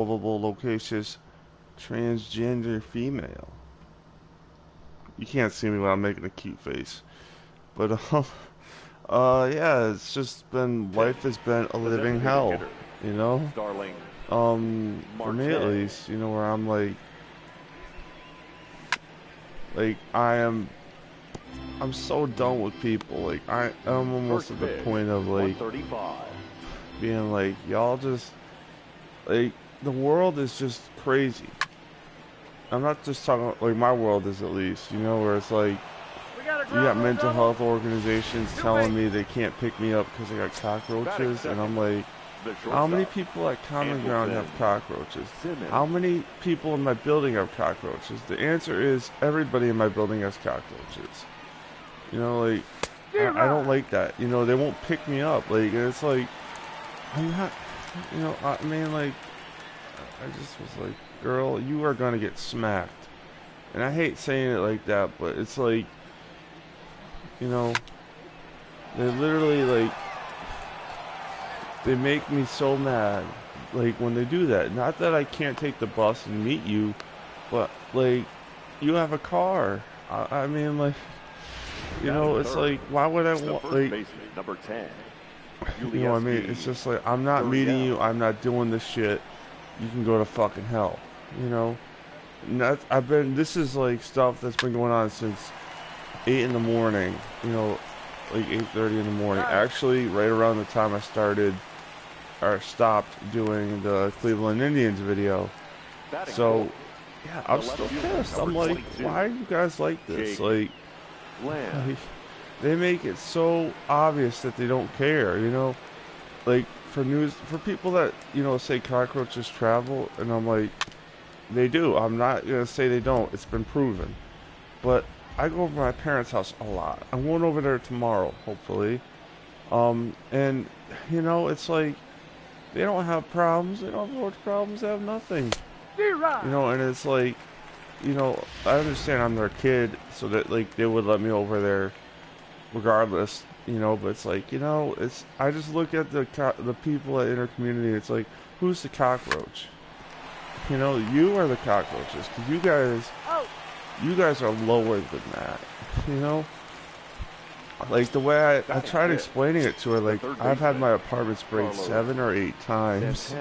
lovable, loquacious, transgender female. You can't see me when I'm making a cute face. But, yeah, it's just been, life has been a living hell, you know? For me at least, you know, where I'm I'm so done with people. Like, I'm almost at the point of, like, being like, y'all just, like, the world is just crazy. I'm not just talking, like, my world is at least, you know, where it's like, you got mental health organizations telling me they can't pick me up because I got cockroaches, and I'm like, how many people at Common Ground have cockroaches? How many people in my building have cockroaches? The answer is everybody in my building has cockroaches. You know, like, I don't like that. You know, they won't pick me up. Like, it's like, I'm not, you know, I mean, like, I just was like, girl, you are gonna get smacked. And I hate saying it like that, but it's like, you know, they literally, like, they make me so mad, like, when they do that. Not that I can't take the bus and meet you, but, like, you have a car. I mean, like, you know, it's like, why would I want, like, you know what I mean? It's just like, I'm not meeting you, I'm not doing this shit. You can go to fucking hell, you know? And this is, like, stuff that's been going on since 8 in the morning, you know, like 8:30 in the morning. Actually, right around the time I started or stopped doing the Cleveland Indians video. So, yeah, I'm still pissed. I'm like, why are you guys like this? Like, they make it so obvious that they don't care, you know? Like, for people that, you know, say cockroaches travel, and I'm like, they do. I'm not gonna say they don't. It's been proven. But I go over to my parents' house a lot. I'm going over there tomorrow, hopefully. And, you know, it's like, they don't have problems. They don't have road problems. They have nothing. You know, and it's like, you know, I understand I'm their kid, so that, like, they would let me over there regardless, you know, but it's like, you know, I just look at the people at Intercommunity, it's like, who's the cockroach? You know, you are the cockroaches, because you guys are lower than that, you know? Like, the way I tried explaining it to her, like, I've had my apartment sprayed 7 or 8 times,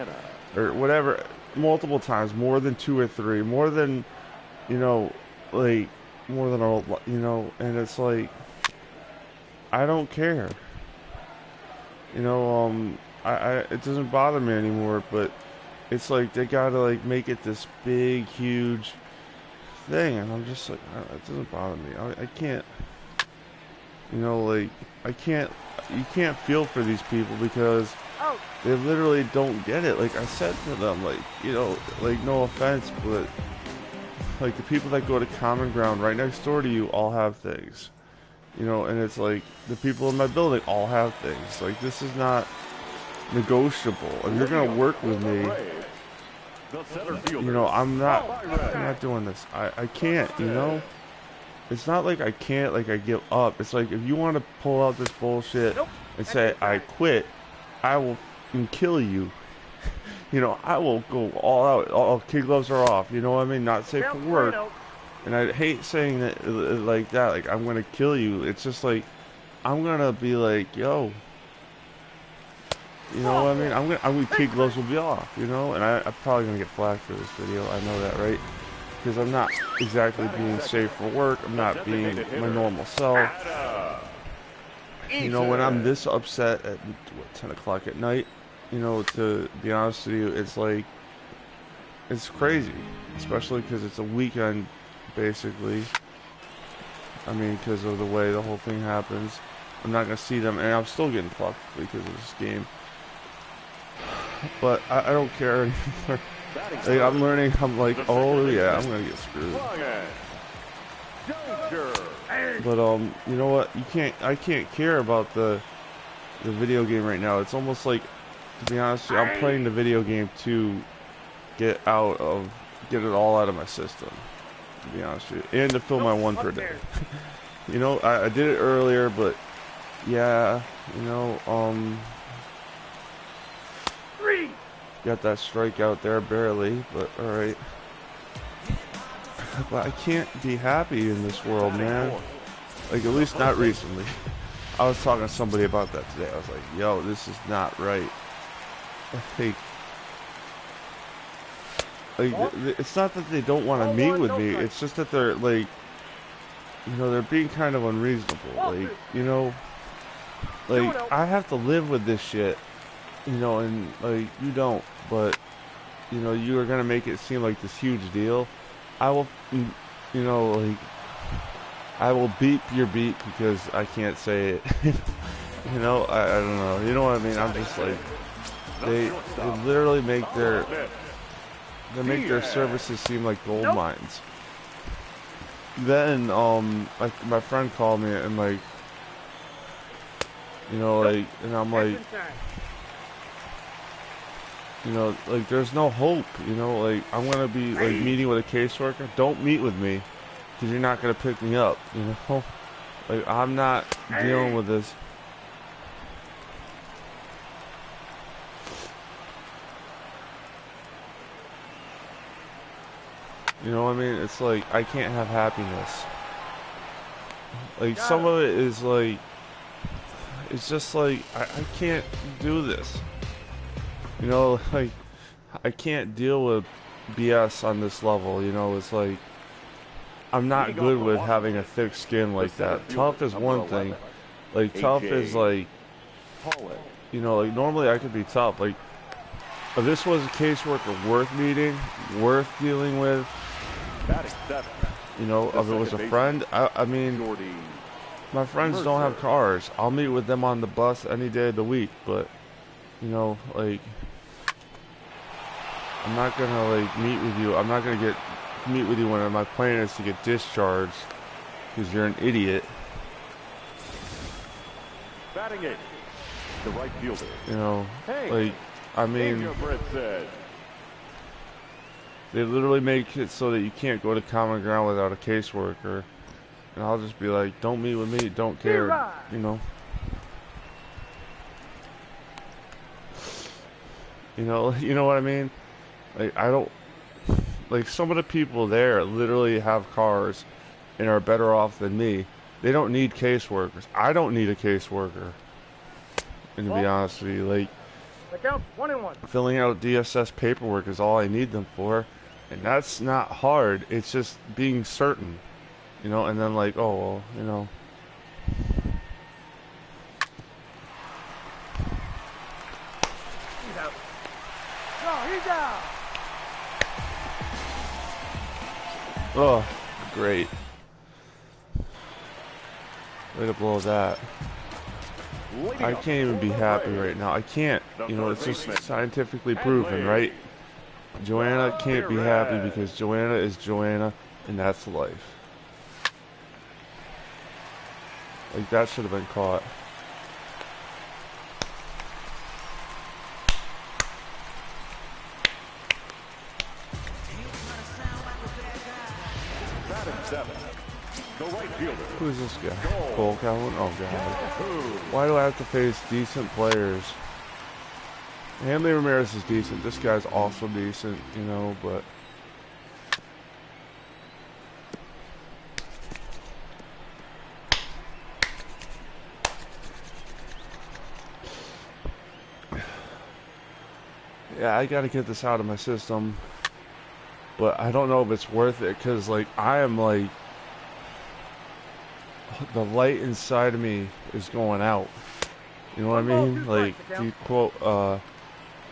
or whatever, multiple times, more than 2 or 3, more than, you know, like, more than all, you know, and it's like, I don't care. You know, it doesn't bother me anymore, but it's like, they gotta, like, make it this big, huge thing, and I'm just like, it doesn't bother me. I can't, you know, like, you can't feel for these people because they literally don't get it. Like I said to them, like, you know, like, no offense, but, like, the people that go to Common Ground right next door to you all have things. You know, and it's like, the people in my building all have things. Like, this is not negotiable. If you're gonna work with me, you know, I'm not doing this. I can't, you know? It's not like I can't, like, I give up. It's like, if you want to pull out this bullshit and say, I quit, I will kill you. You know, I will go all out. All kid gloves are off. You know what I mean? Not safe for work. And I hate saying that like that. Like, I'm gonna kill you. It's just like, I'm gonna be like, yo. You know what I mean? kid gloves will be off. You know, and I'm probably gonna get flagged for this video. I know that, right? Because I'm not exactly being safe for work. I'm not being my normal self. You know, when I'm this upset at, what, 10 o'clock at night, you know, to be honest with you, it's like, it's crazy. Especially because it's a weekend, basically. I mean, because of the way the whole thing happens. I'm not going to see them, and I'm still getting fucked because of this game. But I don't care anymore. Like, I'm learning, I'm like, oh yeah, I'm gonna get screwed. But you know what? I can't care about the video game right now. It's almost like, to be honest with you, I'm playing the video game to get it all out of my system. To be honest with you, and to fill my one per day. You know, I did it earlier, but yeah, you know, Got that strikeout there, barely, but alright. But I can't be happy in this world, man. Like, at least not recently. I was talking to somebody about that today. I was like, yo, this is not right. Like, it's not that they don't want to meet with me. It's just that they're, like, you know, they're being kind of unreasonable. Like, you know, like, I have to live with this shit. You know, and, like, you don't. But, you know, you are going to make it seem like this huge deal. I will, you know, like, I will beep your beep because I can't say it. You know, I don't know. You know what I mean? I'm just like, they literally make their services seem like gold mines. Then, like, my friend called me and, like, you know, like, and I'm like, you know, like, there's no hope, you know, like, I'm gonna be, like, meeting with a caseworker. Don't meet with me, because you're not gonna pick me up, you know? Like, I'm not dealing with this. You know what I mean? It's like, I can't have happiness. Like, some of it is like, it's just like, I can't do this. You know, like, I can't deal with BS on this level, you know, it's like, I'm not good with having a thick skin like that. Tough is one thing. Like, tough is like, you know, like, normally I could be tough. Like, if this was a caseworker worth meeting, worth dealing with, you know, if it was a friend, I mean, my friends don't have cars. I'll meet with them on the bus any day of the week, but, you know, like, I'm not gonna, like, meet with you. I'm not gonna meet with you when my plan is to get discharged because you're an idiot. Batting it, the right fielder. You know, like, I mean, they literally make it so that you can't go to common ground without a caseworker. And I'll just be like, don't meet with me, don't care, you know. You know what I mean? Like, I don't, like, some of the people there literally have cars and are better off than me. They don't need caseworkers. I don't need a caseworker. And to be honest with you, like, filling out DSS paperwork is all I need them for. And that's not hard. It's just being certain. You know, and then like, oh, well, you know. He's out. No, he's out. Oh, great. Way to blow that. I can't even be happy right now. I can't. You know, it's just scientifically proven, right? Joanna can't be happy because Joanna is Joanna, and that's life. Like, that should have been caught. Who's this guy? Cole Calhoun? Oh, God. Why do I have to face decent players? Hanley Ramirez is decent. This guy's also decent, you know, but... yeah, I gotta get this out of my system. But I don't know if it's worth it, because, like, I am, like... the light inside of me is going out. You know what I mean? Like, you quote, a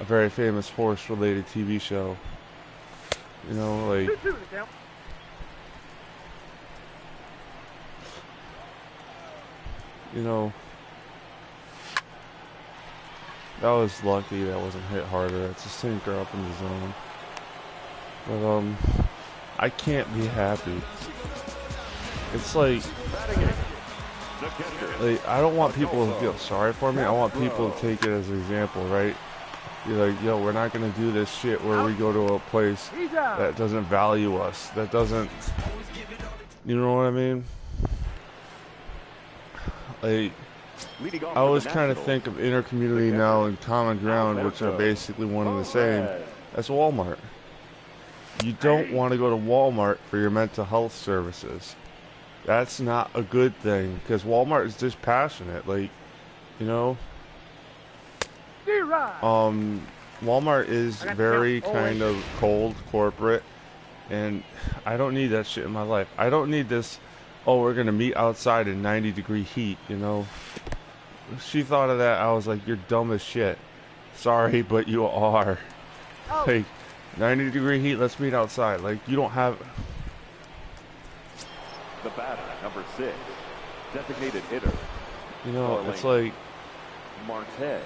very famous horse-related TV show. You know, like... you know... that was lucky that wasn't hit harder. It's a sinker up in the zone. But, I can't be happy. It's like, I don't want people to feel sorry for me. I want people to take it as an example, right? You're like, yo, we're not going to do this shit where we go to a place that doesn't value us. That doesn't, you know what I mean? Like, Leading off I for the always kind of Nationals, think of intercommunity now and common ground, which are basically one and the same, as Walmart. You don't want to go to Walmart for your mental health services. That's not a good thing, because Walmart is just passionate. Like, you know, Walmart is very kind of cold, corporate, and I don't need that shit in my life. I don't need this, oh, we're going to meet outside in 90-degree heat, you know. She thought of that, I was like, you're dumb as shit. Sorry, but you are. Like, 90-degree heat, let's meet outside. Like, you don't have... The batter, number 6, designated hitter. You know, it's like... Marte.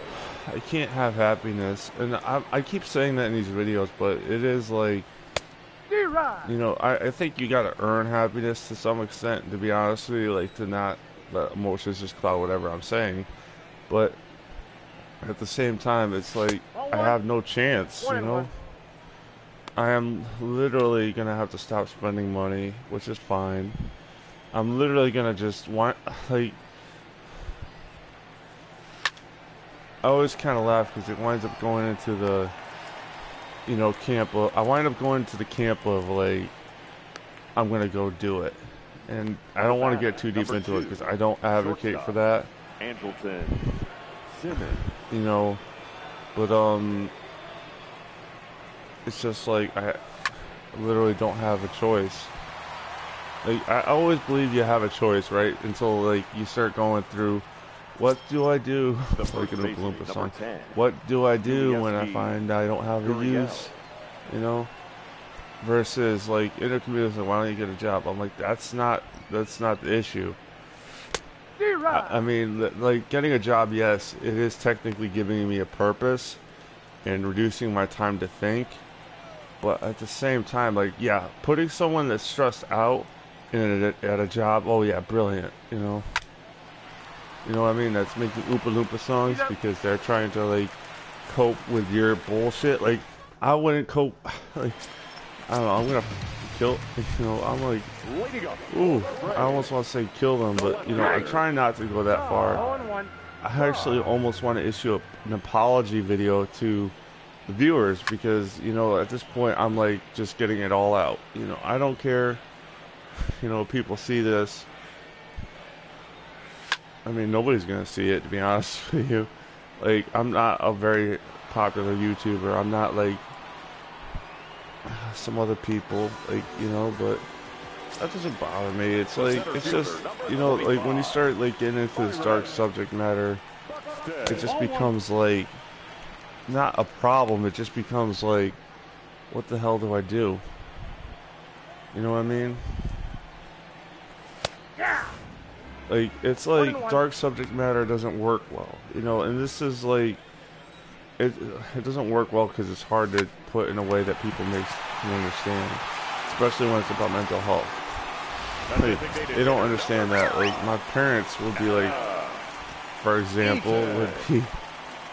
I can't have happiness. And I keep saying that in these videos, but it is like... You know, I think you gotta earn happiness to some extent, to be honest with you. Like, to not let emotions just cloud whatever I'm saying. But at the same time, it's like, I have no chance, you know? I am literally gonna have to stop spending money, which is fine. I'm literally gonna just want, like, I always kind of laugh because it winds up going into the, you know, camp of, I wind up going to the camp of, like, I'm gonna go do it. And I don't want to get too deep into it because I don't advocate for that. Angleton. Simmons. You know, but, it's just like, I literally don't have a choice. Like, I always believe you have a choice, right? Until, like, you start going through, what do I do? Like an Oompa Loompa song. What do I do when I find I don't have a use? You know? Versus, like, intercommunity, like, why don't you get a job? I'm like, that's not the issue. I mean, like, getting a job, yes, it is technically giving me a purpose and reducing my time to think. But at the same time, like, yeah, putting someone that's stressed out at a job, oh yeah, brilliant, you know? You know what I mean? That's making Oompa Loompa songs because they're trying to, like, cope with your bullshit. Like, I wouldn't cope, like, I don't know, I'm gonna kill, you know, I'm like, ooh, I almost want to say kill them, but, you know, I try not to go that far. I actually almost want to issue an apology video to the viewers because, you know, at this point I'm like just getting it all out. You know, I don't care, you know, people see this. I mean, nobody's gonna see it, to be honest with you. Like, I'm not a very popular YouTuber. I'm not like some other people, like, you know, but that doesn't bother me. It's like, it's just, you know, like when you start like getting into this dark subject matter, it just becomes like not a problem, it just becomes like, what the hell do I do? You know what I mean? Like, it's like dark subject matter doesn't work well, you know, and this is like, it doesn't work well because it's hard to put in a way that people can understand, especially when it's about mental health. Like, they don't understand that. Like, my parents would be like, for example, would be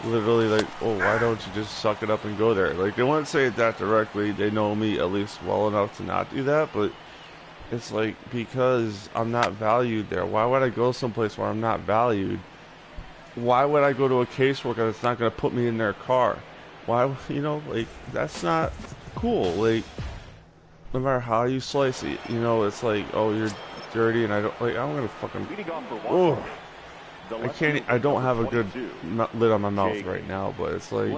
literally like, oh, why don't you just suck it up and go there? Like, they wouldn't say it that directly. They know me at least well enough to not do that, but it's like, because I'm not valued there. Why would I go someplace where I'm not valued? Why would I go to a caseworker that's not going to put me in their car? Why, you know, like, that's not cool. Like, no matter how you slice it, you know, it's like, oh, you're dirty, and I don't, like, I'm going to fucking, oh, I don't have a good lid on my mouth right now, but it's like,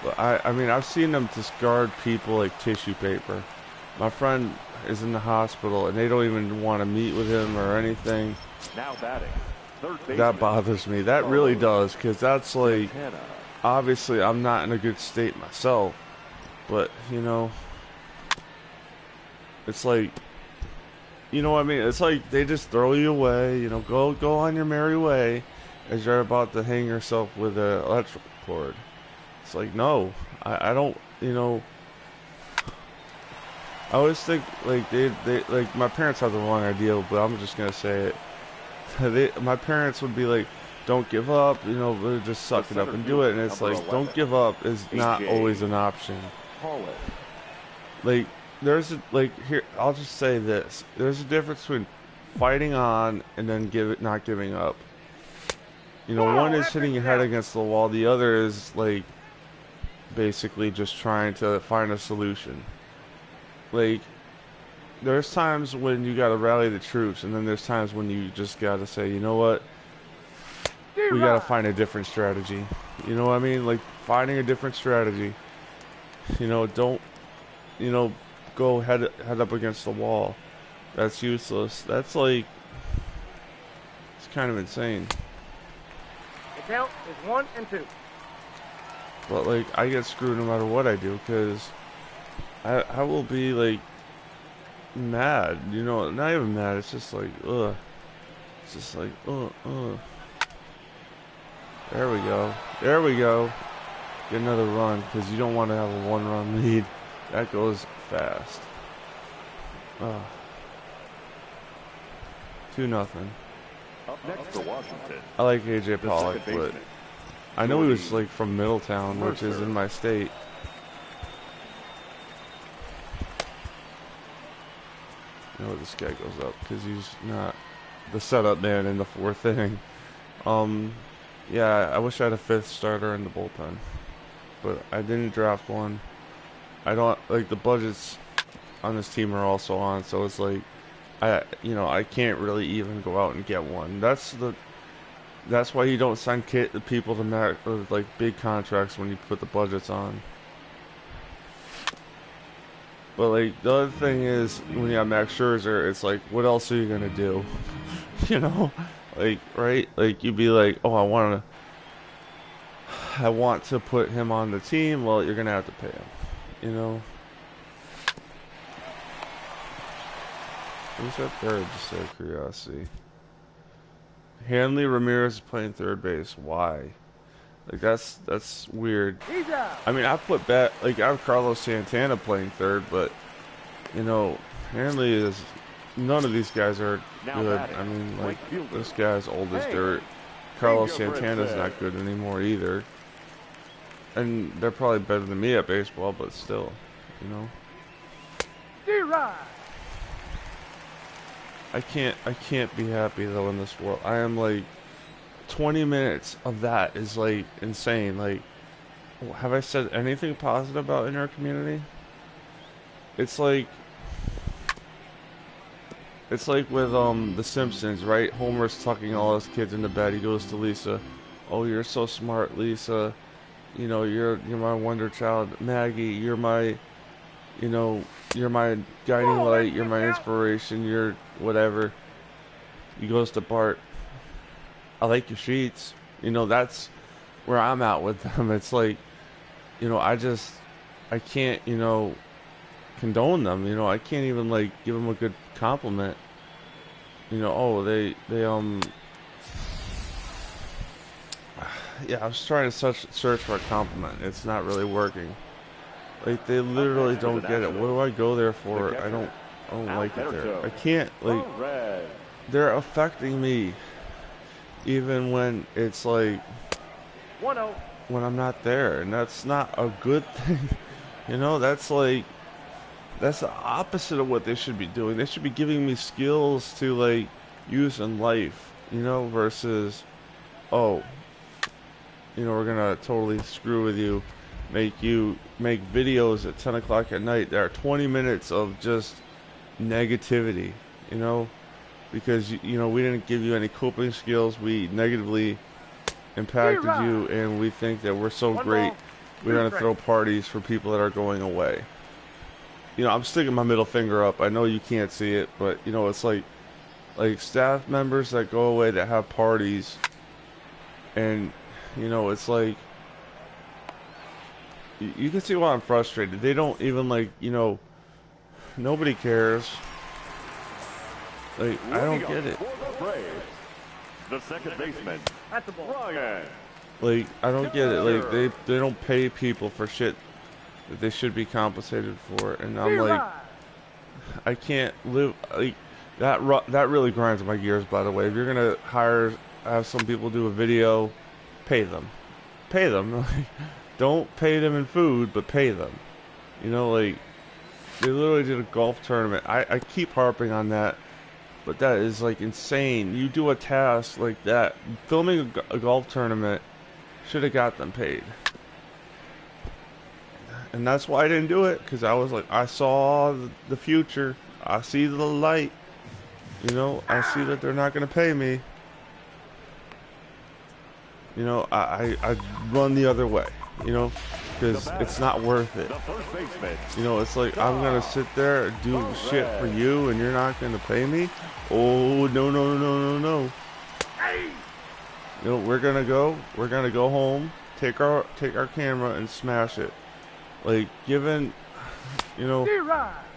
but I mean, I've seen them discard people like tissue paper. My friend is in the hospital, and they don't even want to meet with him or anything. Now batting. That bothers me. That really does, because that's like, obviously I'm not in a good state myself, but, you know, it's like, you know what I mean? It's like they just throw you away, you know, go on your merry way as you're about to hang yourself with an electrical cord. It's like, no, I don't, you know, I always think, like, they like, my parents have the wrong idea, but I'm just gonna say it. My parents would be like, don't give up, you know, just suck it up and do it. And it's like, don't give up is not always an option. Like, there's a, like, here, I'll just say this. There's a difference between fighting on and then not giving up. You know, one is hitting your head against the wall, the other is like basically just trying to find a solution. Like, there's times when you gotta rally the troops, and then there's times when you just gotta say, you know what, we gotta find a different strategy. You know what I mean? Like, finding a different strategy. You know, don't, you know, go head up against the wall. That's useless. That's like, it's kind of insane. The count is 1 and 2. But like, I get screwed no matter what I do, because I will be like mad. You know, not even mad. It's just like, ugh. It's just like, ugh. There we go. There we go. Get another run, because you don't want to have a 1-run lead. That goes fast. 2-0. Up next for Washington. I like AJ Pollock, but I know he was like from Middletown, which is in my state. I know this guy goes up because he's not the setup man in the 4th inning. Yeah, I wish I had a 5th starter in the bullpen, but I didn't draft one. I don't like the budgets on this team are also on, so it's like I can't really even go out and get one. That's why you don't sign people to like big contracts when you put the budgets on. But like the other thing is, when you have Max Scherzer, it's like, what else are you gonna do? You know, like, right? Like, you'd be like, oh, I want to put him on the team. Well, you're gonna have to pay him. You know. Who's that third? Just out of curiosity. Hanley Ramirez is playing third base. Why? Like, that's weird. I mean, I have Carlos Santana playing third, but you know, Hanley is. None of these guys are good. I mean, like, this guy's old as dirt. Carlos Santana's not good anymore either. And they're probably better than me at baseball, but still, you know. I can't be happy though in this world. I am like 20 minutes of that is like insane. Like, have I said anything positive about intercommunity? It's like with The Simpsons, right? Homer's tucking all his kids into bed. He goes to Lisa, "Oh, you're so smart, Lisa. You know, you're my wonder child. Maggie, you're my guiding light. You're my inspiration. You're whatever." He goes to Bart, "I like your sheets." You know, that's where I'm at with them. It's like, you know, I can't, you know, condone them. You know, I can't even like give them a good compliment. You know, oh, they yeah, I was trying to search for a compliment. It's not really working. Like, they literally don't get it. What do I go there for? I don't like it there. I can't, like, they're affecting me even when it's like when I'm not there, and that's not a good thing. You know, that's like, that's the opposite of what they should be doing. They should be giving me skills to like use in life, you know, versus, oh, you know, we're gonna totally screw with you, make videos at 10 o'clock at night. There are 20 minutes of just negativity, you know, because you know, we didn't give you any coping skills. We negatively impacted you, and we think that we're so great, we're gonna throw parties for people that are going away. You know, I'm sticking my middle finger up. I know you can't see it, but you know, it's like staff members that go away that have parties, and you know, it's like, you can see why I'm frustrated. They don't even, like, you know, nobody cares. Like, I don't get it. The second baseman, Ryan. Like, I don't get it. Like, they don't pay people for shit that they should be compensated for, and I'm like, I can't live like that. That really grinds my gears. By the way, if you're gonna have some people do a video, pay them. Don't pay them in food, but pay them. You know, like, they literally did a golf tournament. I keep harping on that, but that is like insane. You do a task like that, filming a golf tournament should have got them paid. And that's why I didn't do it, because I was like, I saw the future. I see the light. You know, I see that they're not going to pay me. You know, I run the other way, you know, because it's not worth it. You know, it's like, I'm going to sit there and do shit for you and you're not going to pay me? Oh, no, no, no, no, no. You know, we're going to go home, take our camera and smash it. Like, given, you know,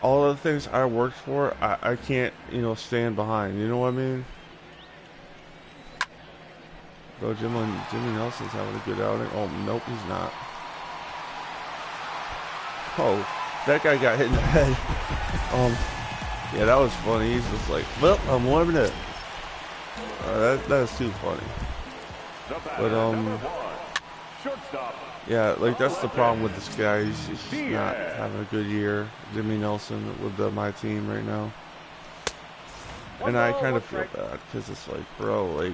all the things I worked for, I can't, you know, stand behind. You know what I mean? Bro, Jimmy Nelson's having a good outing. Oh, nope, he's not. Oh, that guy got hit in the head. Yeah, that was funny. He's just like, well, I'm warming up. That is too funny. But, yeah, like, that's the problem with this guy. He's just not having a good year. Jimmy Nelson with my team right now. And I kind of feel bad, because it's like, bro, like,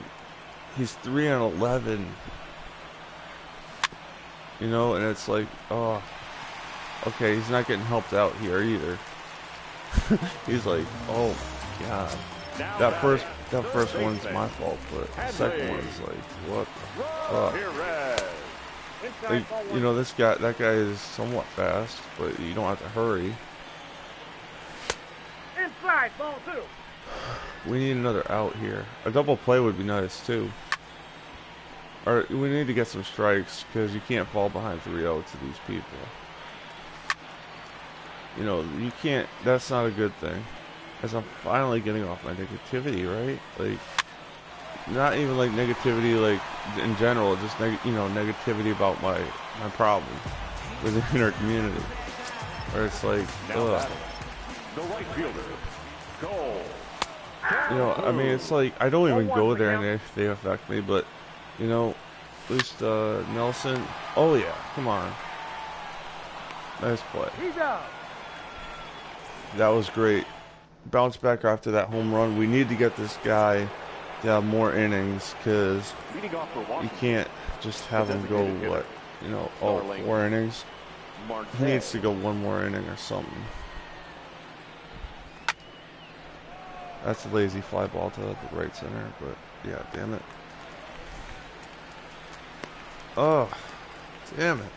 he's 3-11. You know, and it's like, oh, okay, he's not getting helped out here either. He's like, oh, God. That first one's my fault, but the second one's like, what the fuck? Like, you know, that guy is somewhat fast, but you don't have to hurry. Inside, ball 2. We need another out here. A double play would be nice too. Or we need to get some strikes, because you can't fall behind 3-0 to these people. You know, you can't. That's not a good thing. As I'm finally getting off my negativity, right? Like, not even like negativity, like in general, just you know, negativity about my problem with the inner community, where it's like, ugh. The right fielder, goal. You know, I mean, it's like, I don't even go there and they affect me, but, you know, at least Nelson. Oh yeah, come on, nice play. That was great. Bounce back after that home run. We need to get this guy to have more innings, because you can't just have him go, what, you know, 4 innings. He needs to go 1 more inning or something. That's a lazy fly ball to the right center, but yeah, damn it. Oh, damn it.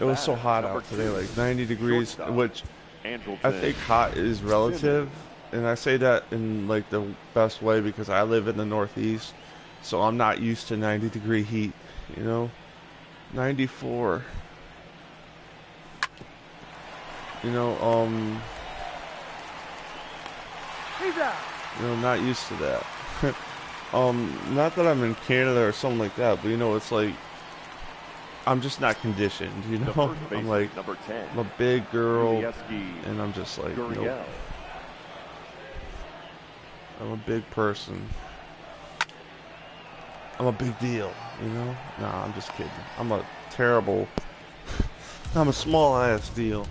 It was so hot out today, like 90 degrees, which I think hot is relative. And I say that in like the best way, because I live in the Northeast, so I'm not used to 90-degree heat, you know. 94. You know, not used to that. Not that I'm in Canada or something like that, but you know, it's like, I'm just not conditioned, you know. I'm like, I'm a big girl, and I'm just like, nope. I'm a big person. I'm a big deal, you know? Nah, I'm just kidding. I'm a terrible, I'm a small ass deal.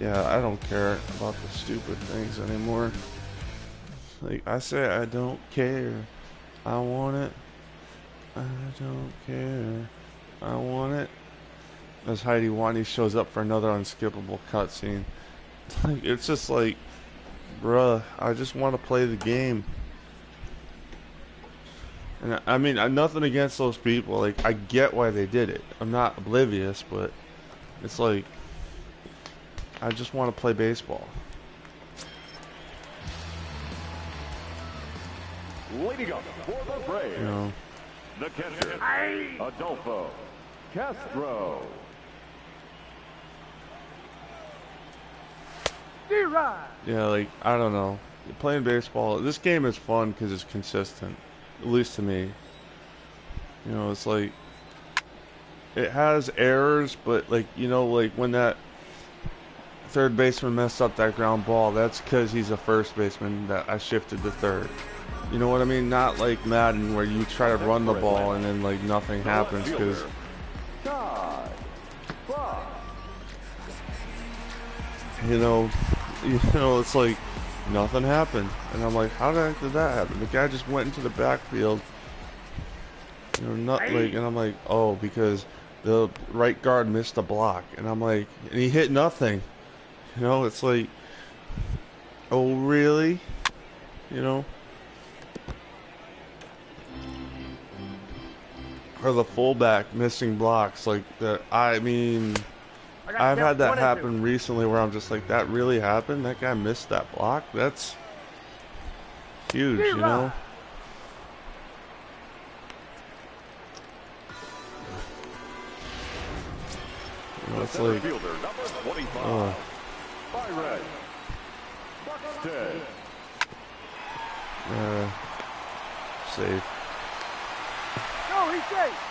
Yeah, I don't care about the stupid things anymore. Like, I say I don't care. I want it. I don't care. I want it. As Heidi Wani shows up for another unskippable cutscene. Like, it's just like, bruh, I just want to play the game. And I mean, nothing against those people. Like, I get why they did it. I'm not oblivious, but it's like, I just want to play baseball. Leading up for the Braves, You know, the catcher, Adolfo Castro. yeah, like, I don't know. Playing baseball, this game is fun because it's consistent. At least to me. You know, it's like, it has errors, but like, you know, like when that third baseman messed up that ground ball, that's because he's a first baseman that I shifted to third. You know what I mean? Not like Madden where you try to run the ball and then like nothing happens because you know, it's like nothing happened, and I'm like, how the heck did that happen? The guy just went into the backfield, you know, not like, and I'm like, oh, because the right guard missed a block, and I'm like, and he hit nothing, you know, it's like, oh really, you know, or the fullback missing blocks like that. I mean, I've had that happen recently where I'm just like, that really happened? That guy missed that block? That's huge, you know? You know, it's like, safe. No, he's safe.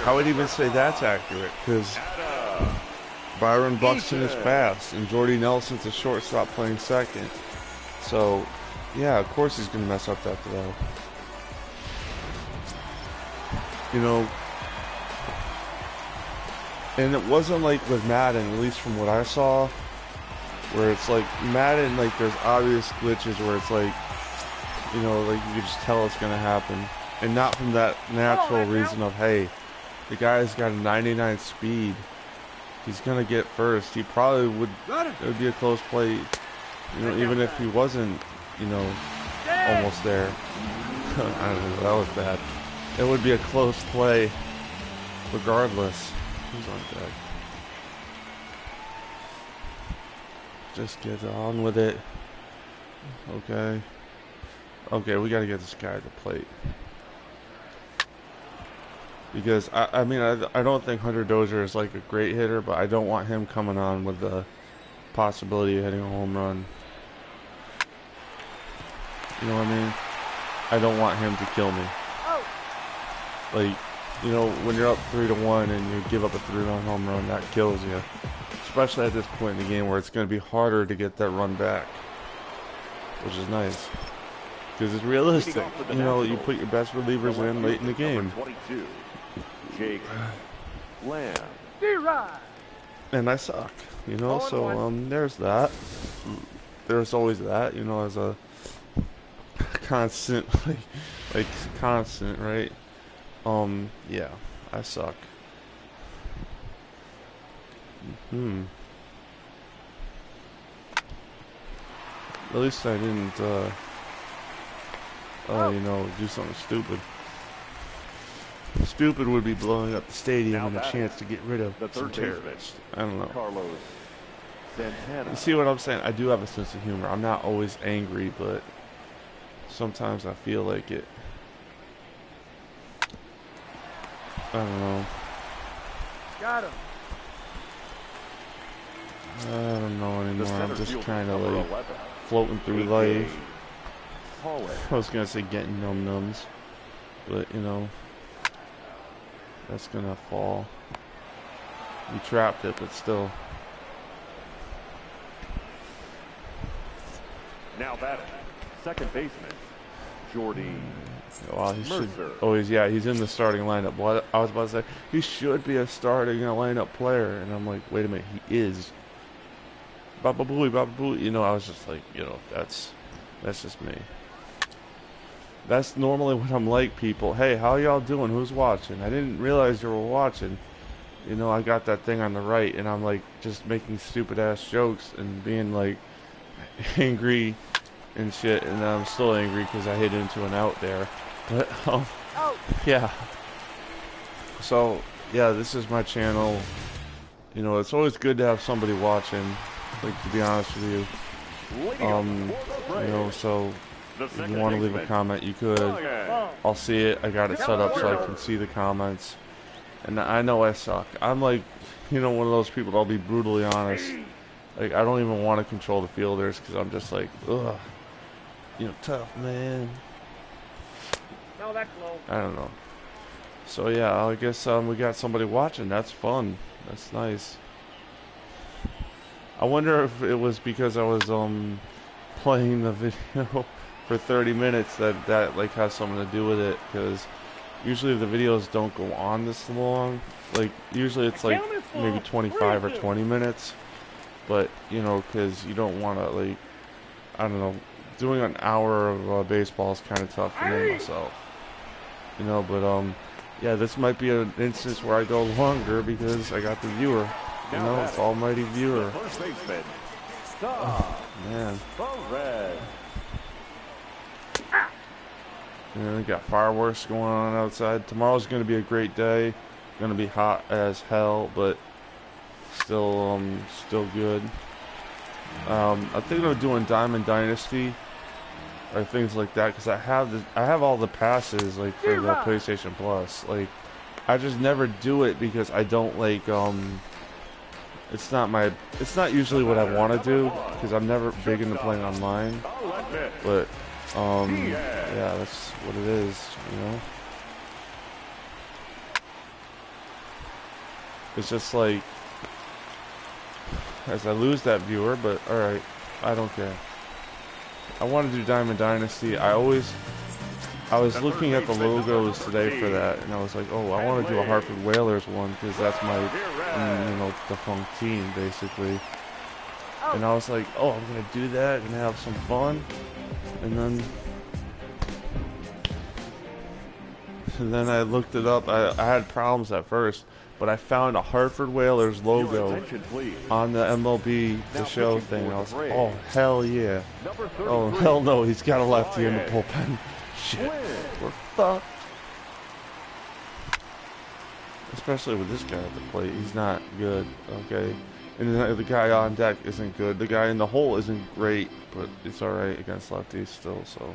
I would even say that's accurate, because Byron Buxton is fast, and Jordy Nelson's a shortstop playing second. So, yeah, of course he's going to mess up that throw. You know, and it wasn't like with Madden, at least from what I saw, where it's like, Madden, like, there's obvious glitches where it's like, you know, like, you can just tell it's going to happen. And not from that natural reason of, hey, the guy's got a 99 speed. He's going to get first. He probably would, it would be a close play, you know, even if he wasn't, you know, almost there. I don't know, that was bad. It would be a close play regardless. Who's on deck? Just get on with it. Okay. Okay, we got to get this guy at the plate. Because, I mean, I don't think Hunter Dozier is like a great hitter, but I don't want him coming on with the possibility of hitting a home run. You know what I mean? I don't want him to kill me. Like, you know, when you're up 3-1 and you give up a 3-run home run, that kills you. Especially at this point in the game where it's going to be harder to get that run back. Which is nice. Because it's realistic. You know, you put your best relievers in late in the game. Jake Lamb. And I suck, you know, so there's that. There's always that, you know, as a constant, like constant, right? Yeah, I suck. At least I didn't, you know, do something stupid. Stupid would be blowing up the stadium and a chance to get rid of some terrorists. I don't know. Carlos Santana. You see what I'm saying? I do have a sense of humor. I'm not always angry, but sometimes I feel like it. I don't know. Got him. I don't know anymore. I'm just kind of like floating through life. I was gonna say getting num-nums, but you know, that's gonna fall. You trapped it, but still. Now batting, second baseman, Jordy. Well, he should. Oh, he's in the starting lineup. Well, I was about to say he should be a starting lineup player, and I'm like, wait a minute, he is. Baba Booey, Baba Booey. You know, I was just like, you know, that's just me. That's normally what I'm like, people. Hey, how y'all doing? Who's watching? I didn't realize you were watching. You know, I got that thing on the right, and I'm like just making stupid ass jokes and being like angry and shit, and I'm still angry because I hit into an out there. But yeah. So yeah, this is my channel. You know, it's always good to have somebody watching. Like, to be honest with you. You know, so if you want to leave a comment, you could. I'll see it. I got it set up so I can see the comments. And I know I suck. I'm like, you know, one of those people, I'll be brutally honest. Like, I don't even want to control the fielders because I'm just like, ugh. You know, tough, man. No, that's low. I don't know. So, yeah, I guess we got somebody watching. That's fun. That's nice. I wonder if it was because I was playing the video for 30 minutes that like has something to do with it, because usually the videos don't go on this long. Like usually it's like maybe 25 or 20 minutes. But, you know, because you don't want to, like, I don't know, doing an hour of baseball is kind of tough for me myself. You know, but, yeah, this might be an instance where I go longer because I got the viewer. You know, it's almighty viewer. Oh, man. And we got fireworks going on outside. Tomorrow's going to be a great day. Going to be hot as hell, but still good. I'm thinking of doing Diamond Dynasty or things like that because I have all the passes like for the PlayStation Plus. Like, I just never do it because I don't like it's not usually what I want to do because I'm never big into playing online. But yeah, that's what it is, you know. It's just like, as I lose that viewer, but alright, I don't care. I want to do Diamond Dynasty. I was looking at the logos today for that, and I was like, oh, I want to do a Hartford Whalers one, because that's my, you know, defunct team, basically. And I was like, oh, I'm going to do that, and have some fun. And then I looked it up. I had problems at first, but I found a Hartford Whalers logo on the MLB The Show thing. I was like, oh, hell yeah. Oh, hell no, he's got a lefty in the bullpen. Shit, we're fucked. Especially with this guy at the plate. He's not good, okay? And the guy on deck isn't good. The guy in the hole isn't great, but it's alright against lefties still, so.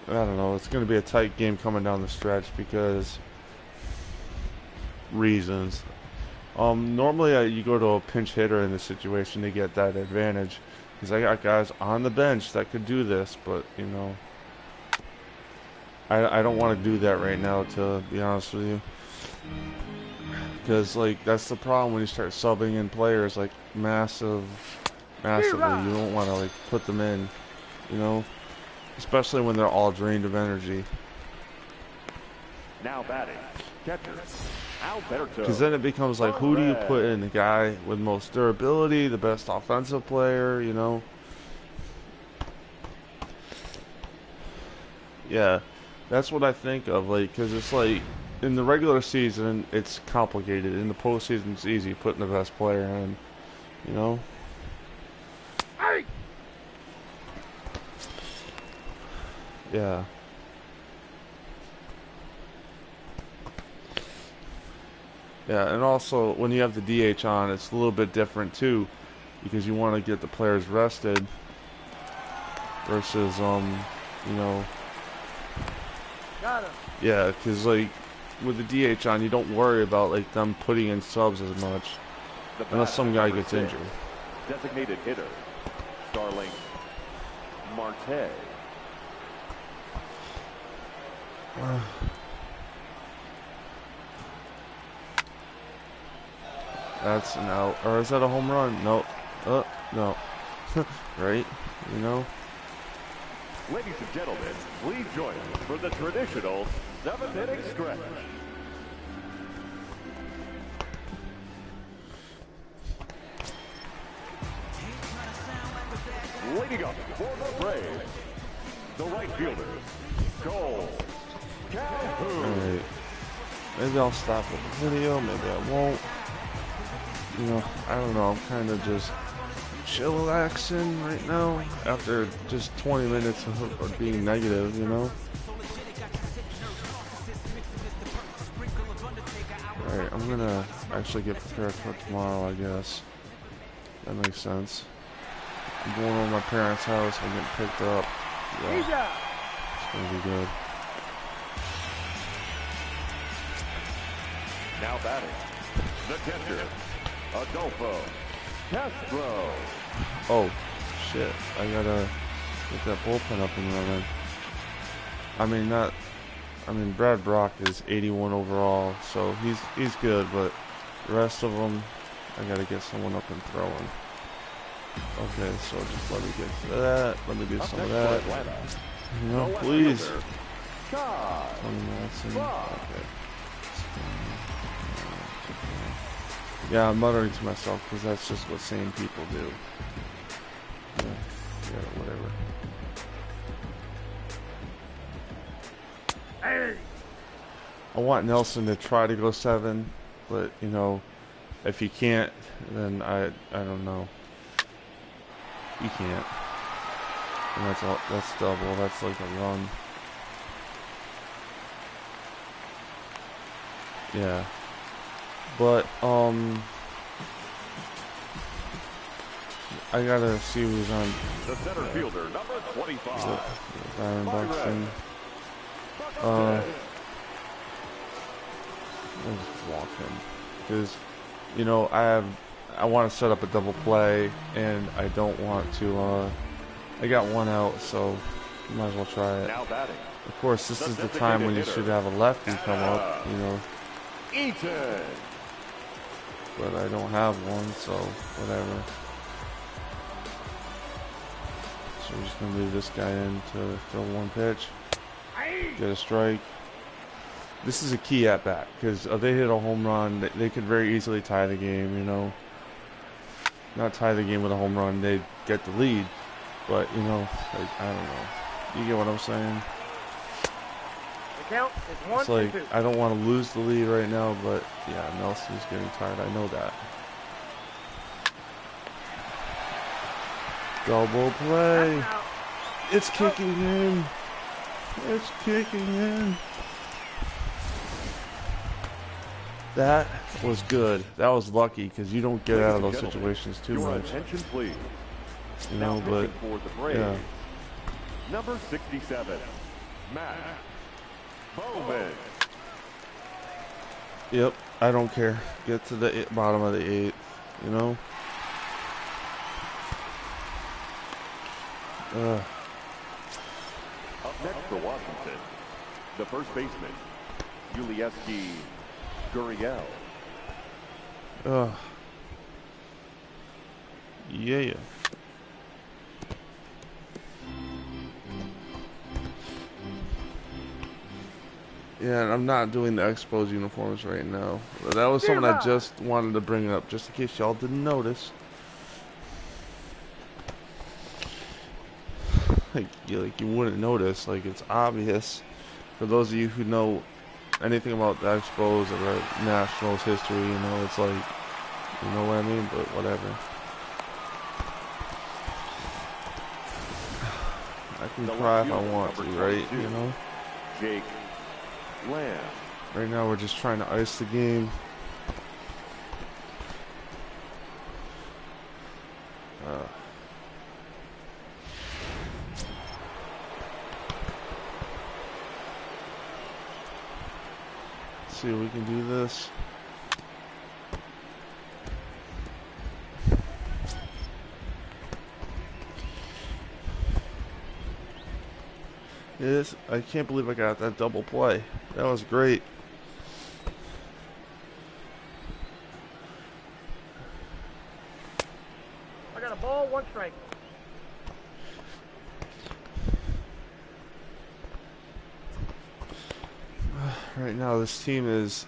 I don't know, it's going to be a tight game coming down the stretch because reasons. Normally you go to a pinch hitter in this situation to get that advantage because I got guys on the bench that could do this, but you know, I don't want to do that right now, to be honest with you, because like that's the problem when you start subbing in players like massively. You don't want to like put them in, you know. Especially when they're all drained of energy. Now batting, catcher, Alberto. Because then it becomes like, who do you put in? The guy with most durability, the best offensive player, you know? Yeah, that's what I think of, like, because it's like, in the regular season, it's complicated. In the postseason, it's easy putting the best player in, you know? Yeah. Yeah, and also when you have the DH on, it's a little bit different too, because you want to get the players rested versus you know. Yeah, because like with the DH on, you don't worry about like them putting in subs as much, unless some guy gets injured. Designated hitter, Starling Marte. That's an out. Or is that a home run? No. No. Right? You know? Ladies and gentlemen, please join us for the traditional 7th-inning stretch. Leading up for the Braves, the right fielder, Cole. Alright. Maybe I'll stop with the video, maybe I won't. You know, I don't know, I'm kind of just chillaxing right now after just 20 minutes of being negative, you know? Alright, I'm gonna actually get prepared for tomorrow, I guess. That makes sense. I'm going over to my parents' house, I'm getting picked up. Yeah, it's gonna be good. Now batting, the catcher, Adolfo Castro. Oh, shit. I gotta get that bullpen up and running. I mean, Brad Brock is 81 overall, so he's good, but the rest of them, I gotta get someone up and throwing. Okay, so just let me get to that. Let me do some of that. You know, please. 20 minutes in. Okay. Yeah, I'm muttering to myself because that's just what sane people do. Yeah, whatever. Hey. I want Nelson to try to go 7, but you know, if he can't, then I don't know. He can't. And that's double. That's like a run. Yeah. But I gotta see who's on. The center fielder, number 25. Byron Buxton. I'll just walk him because, you know, I want to set up a double play and I don't want to. I got one out, so might as well try it. Now batting. Of course, this is the time when you should have a lefty come up, you know. Eaton. But I don't have one, so whatever. So we're just gonna leave this guy in to throw one pitch, get a strike. This is a key at bat because if they hit a home run, they could very easily tie the game. You know, not tie the game with a home run, they'd get the lead. But you know, like, I don't know. You get what I'm saying? The count is 1 It's like 2. I don't want to lose the lead right now, but yeah, Nelson's getting tired. I know that. Double play. It's kicking in. It's kicking in. That was good. That was lucky because you don't get out of those situations too much. Attention, please. You know, but yeah. Number 67, Matt Bowman. Yep, I don't care. Get to the bottom of the 8th, you know? Up next for Washington, the first baseman, Yulieski Gurriel. Yeah. Yeah, and I'm not doing the Expos uniforms right now. That was something I just wanted to bring up, just in case y'all didn't notice. Like you wouldn't notice. Like, it's obvious. For those of you who know anything about the Expos or the Nationals history, you know, it's like, you know what I mean? But whatever. I can cry if I want to, right? You know? Jake Lamb. Right now we're just trying to ice the game. Let's see if we can do this. Yes, I can't believe I got that double play. That was great. I got a ball, 1 strike. Right now this team is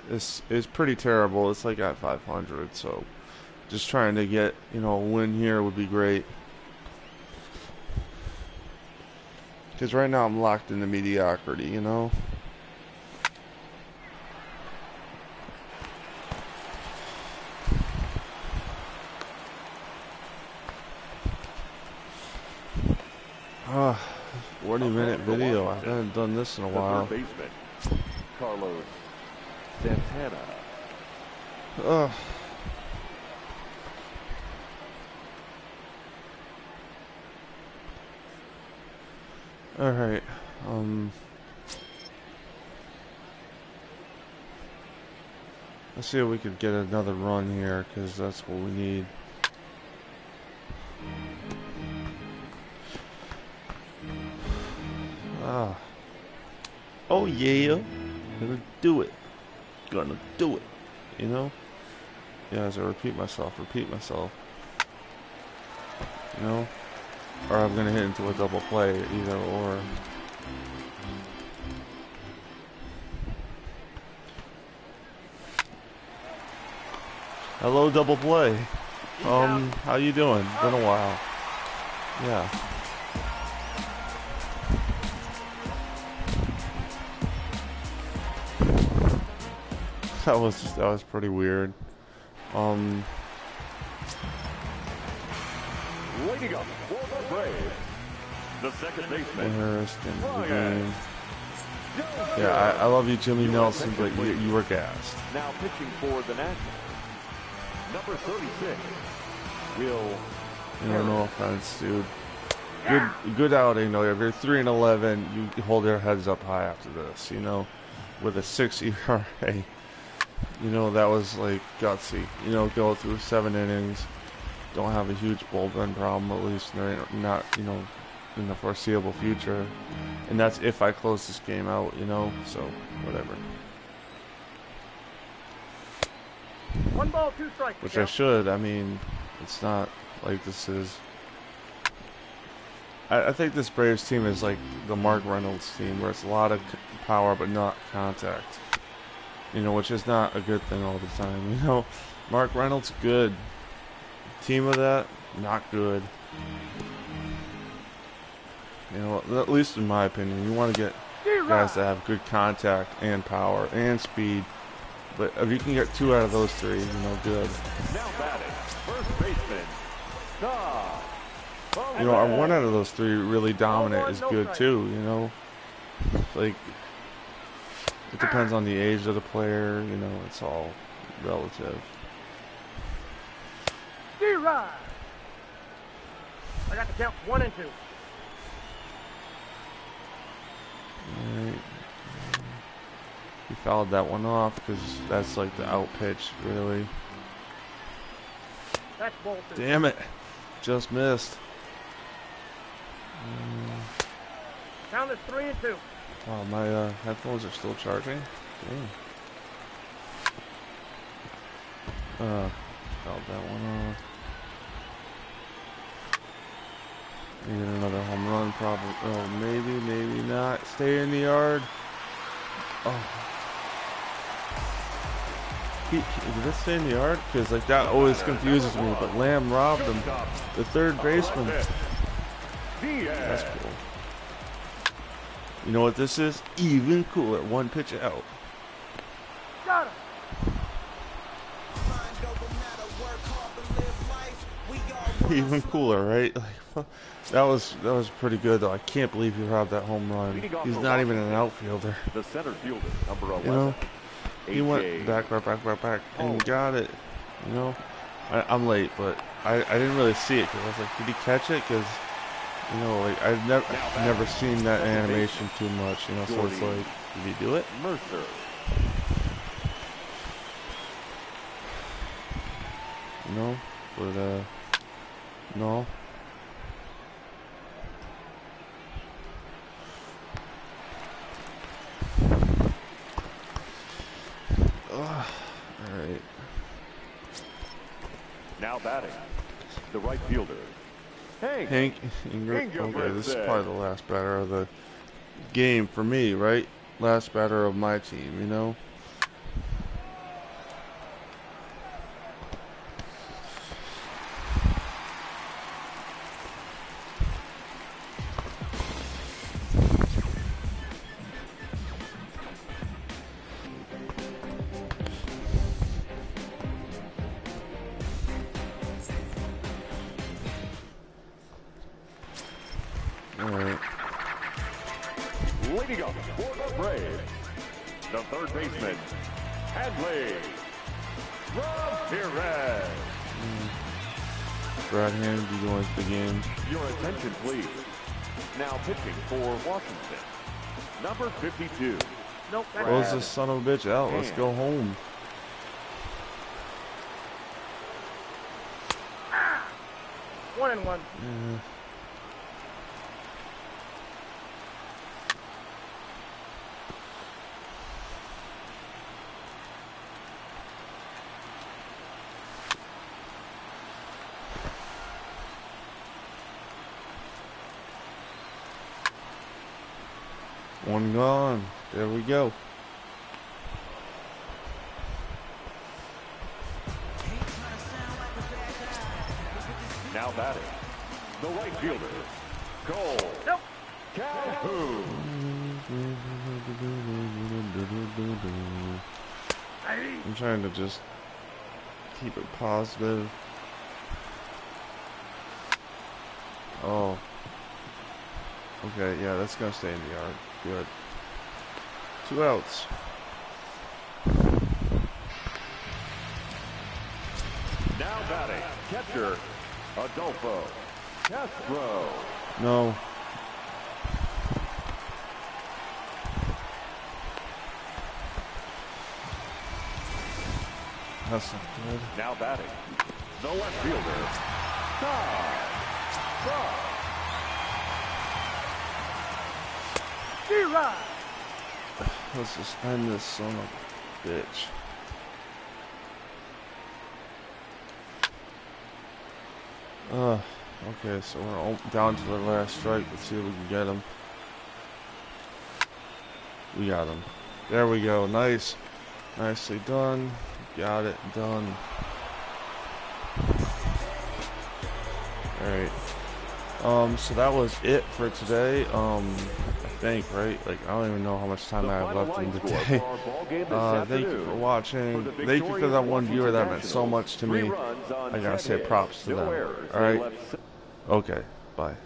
pretty terrible. It's like at 500, so just trying to get, you know, a win here would be great. Because right now I'm locked into mediocrity, you know? Ah, 40-minute video. I haven't done this in a while. Baseman, Carlos Santana. Alright, let's see if we could get another run here, because that's what we need. Oh yeah, gonna do it, you know? Yeah, as I repeat myself, you know? Or I'm gonna hit into a double play, either or. Hello, double play. How you doing? Been a while. Yeah. That was pretty weird. Leading up for the Braves, the second baseman. Yeah, I love you, Jimmy Nelson, but you were gassed. Now pitching for the Nationals, number 36, Will. No offense, dude. Good outing, though. If you're 3-11, you hold your heads up high after this. You know, with a 6 ERA, you know that was like gutsy. You know, go through 7 innings, don't have a huge bullpen problem, at least not in the foreseeable future. And that's if I close this game out, you know. So whatever. 1 ball, 2 strikes. Which I should. I mean, it's not like this is. I think this Braves team is like the Mark Reynolds team, where it's a lot of power but not contact. You know, which is not a good thing all the time. You know, Mark Reynolds, good. Team of that, not good. You know, at least in my opinion, you want to get guys that have good contact and power and speed. But if you can get 2 out of those 3, you know, good. Now batting, first baseman, you know, our 1 out of those 3 really dominant is good too, you know. Like, it depends on the age of the player, you know, it's all relative. D-Rod. I got the count 1 and 2. Alright. He fouled that one off because that's like the out pitch, really. That's ball 2. Damn it. Just missed. Count is 3 and 2. Wow, my headphones are still charging. Damn. Fouled that one off. Need another home run, probably. Oh, maybe not. Stay in the yard. Oh. Did it stay in the yard? Because like that always confuses me. But Lamb robbed him. The third baseman. That's cool. You know what this is? Even cooler. 1 pitch out. Got him. Even cooler, right? Like, that was pretty good though. I can't believe he robbed that home run. He's not even an outfielder. The center fielder, number 11. You know, he went back, and got it. You know, I'm late, but I didn't really see it because I was like, did he catch it? Because you know, like I've never seen that animation too much. You know, so it's like, did he do it? Mercer. You know, but no. Alright. Now batting, the right fielder, Hank Ingram. Okay, this is probably the last batter of the game for me, right? Last batter of my team, you know? Alright. Leading up for the Braves, the third baseman, Hadley Ramirez. Brad Hand, you going to the game? Your attention, please. Now pitching for Washington, number 52. Nope. Close this son of a bitch out. Let's go home. Ah! 1 and 1. Yeah. One gone. There we go. batting, the right fielder, Cole. Nope. Calhoun. I'm trying to just keep it positive. Oh. Okay, yeah, that's gonna stay in the yard. Good. 2 outs. Now batting, catcher, Adolfo Castro. No. That's not good. Now batting, the left fielder, Todd. Let's just end this son of a bitch. Okay, so we're down to the last strike. Let's see if we can get him. We got him. There we go. Nice. Nicely done. Got it done. Alright. So that was it for today. I think, right? Like, I don't even know how much time I have left in the day. Thank you for watching. Thank you for that one viewer. That meant so much to me. I gotta say props to them. Alright? Okay. Bye.